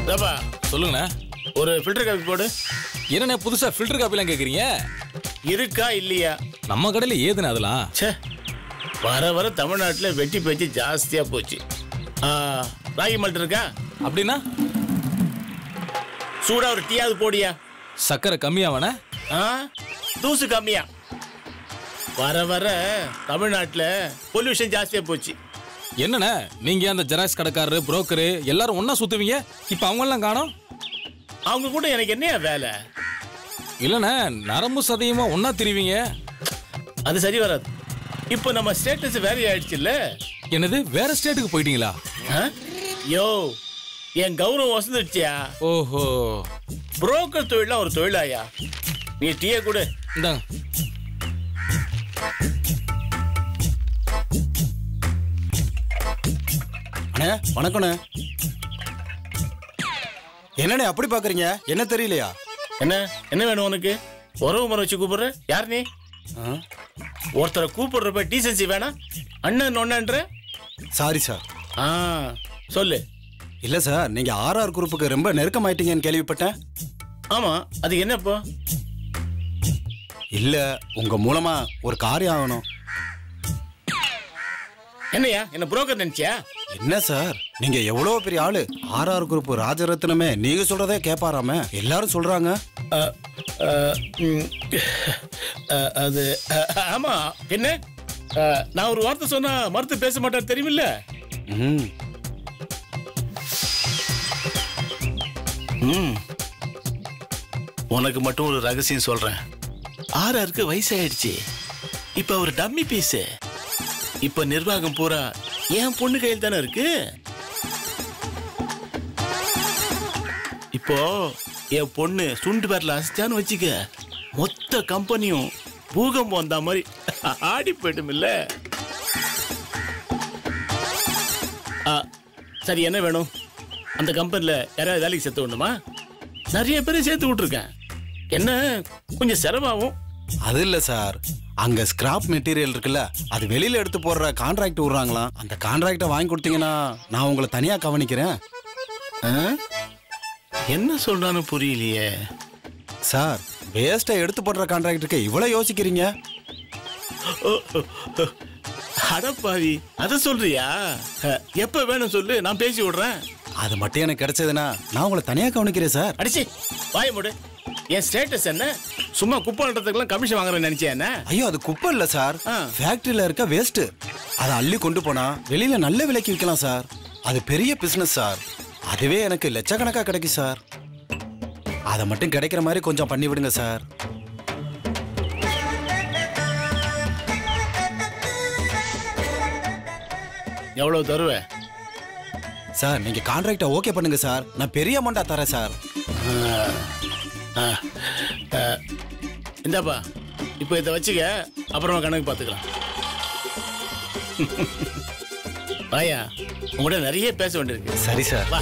தப்பா சொல்லுங்கண்ணா. ஒரு ஃபில்டர் காபி போடு. என்னண்ணே புதுசா ஃபில்டர் காப்பிலாம் கேக்குறீங்க? இருக்கா இல்லையா? நம்ம கடையில ஏதுண்ணே அதெல்லாம்? சே, வர வர தமிழ்நாட்டில் வெட்டி பேச்சு ஜாஸ்தியா போச்சு. ராகி மால்ட் இருக்கா? அப்படின்னா சூடா ஒரு டீயாவது போடியா. சக்கரை கம்மியாவானே? தூசு கம்மியா. வர வர தமிழ்நாட்டில் பொல்யூஷன் ஜாஸ்தியா போச்சு. என்னண்ணே நீங்க அந்த ஜெராக்ஸ் கடைக்காரரு புரோக்கரு எல்லாரும் ஒன்னா சுத்துவீங்க, இப்ப அவங்க எல்லாம் காணோம். அவங்க கூட எனக்கு என்னையா வேலை? இல்லண்ணே நரம்பு சதையுமா ஒன்னா திரிவீங்க. அது சரி வராது. இப்போ நம்ம ஸ்டேட்டஸ் வேற ஆயிடுச்சு இல்ல? என்னது வேற ஸ்டேட்டுக்கு போயிட்டீங்களா? யோ, என் கௌரவம் வசந்துடுச்சியா? ஓஹோ, புரோக்கர் தொழிலாம் ஒரு தொழிலாயா? நீ டீயை கொடு. இந்தாங்க. அண்ணே வணக்கண்ணே. என்னண்ணே அப்படி பாக்குறீங்க? என்ன தெரியலையா? என்ன என்ன வேணும் உனக்கு? உறவு முறை வச்சு கூப்பிடுற? யார் நீ? ஒருத்தரை கூப்பிடுறப்ப டீசன்சி வேணாம். அண்ணன் ஒன்னன்ற. Sorry sir. சொல்லு. இல்ல சார், நீங்க RR குரூப்புக்கு ரொம்ப நெருக்கமாயிட்டீங்கன்னு கேள்விப்பட்டேன். ஆமா, அது என்ன இப்போ? இல்ல, உங்க மூலமா ஒரு காரியம் ஆகணும். என்னையா என்ன புரோக்கர் நினைச்சியா? என்ன சார், நீங்க எவ்வளவு பெரிய ஆளு. RR குரூப் ராஜரத்னமே நீங்க சொல்றதே கேப்பாராம எல்லாரும் சொல்றாங்க. அது ஆமா. என்ன நான் ஒரு வார்த்தை சொன்னா மறுத்து பேச மாட்டேன் தெரியுமில்ல? உனக்கு மட்டும் ஒரு ரகசியம் சொல்றேன். RRக்கு வயசாயிடுச்சு. இப்ப ஒரு டம்மி பீஸ். இப்ப நிர்வாகம் பூரா என் பொண்ணு கையில் தானே இருக்கு. இப்போ என் பொண்ணு சுண்டு பேர்ல அசிச்சான்னு வச்சுக்க, மொத்த கம்பெனியும் பூகம்பம் வந்த மாதிரி ஆடி போயிடும் இல்ல? சரி, என்ன வேணும்? அந்த கம்பெனில யாராவது வேலைக்கு சேர்த்து விடணுமா? நிறைய பேரை சேர்த்து விட்டுருக்கேன். என்ன கொஞ்சம் செலவாகும். அது இல்ல சார், அங்க ஸ்கிராப் மெட்டீரியல் இருக்குல்ல, அது வெளியில எடுத்து போடுற கான்ட்ராக்ட் விடுறாங்களாம். அந்த கான்ட்ராக்ட வாங்கி கொடுத்தீங்கன்னா நான் உங்களை தனியா கவனிக்கிறேன். என்ன சொல்றான்னு புரியலையே சார். வேஸ்டா எடுத்து போடுற கான்ட்ராக்டுக்கு இவ்வளவு யோசிக்கிறீங்க? அடப்பாவி, அத சொல்றியா? எப்ப வேணும் சொல்லு, நான் பேசி விடுறேன். அது மட்டும் எனக்கு கிடைச்சதுன்னா நான் உங்களை தனியா கவனிக்கிறேன் சார். அடிச்சு வாய மூடு. என் ஸ்டேட்டஸ் என்ன? சும்மா குப்பை நட்டதுக்கெல்லாம் கமிஷன் வாங்குறேன்னு நினைச்சேன் என்ன? ஐயோ, அது குப்பை இல்ல சார், ஃபேக்டரியில இருக்க வேஸ்ட். அதை அள்ளி கொண்டு போனா வெளியில நல்ல விலைக்கு விற்கலாம் சார். அது பெரிய பிசினஸ் சார். அதுவே எனக்கு லட்சக்கணக்கா கிடைக்கும் சார். அதை மட்டும் கிடைக்கிற மாதிரி கொஞ்சம் பண்ணி விடுங்க சார். எவ்வளவு தருவேன் சார்? நீங்க கான்ட்ராக்ட ஓகே பண்ணுங்க சார், நான் பெரிய அமௌண்டா தரேன் சார். இந்தாப்பா, இப்போ இதை வச்சுக்க, அப்புறமா கணக்கு பார்த்துக்கலாம். வாயா, உங்கள்கிட்ட நிறைய பேச வேண்டியிருக்கு. சரி சார். வா.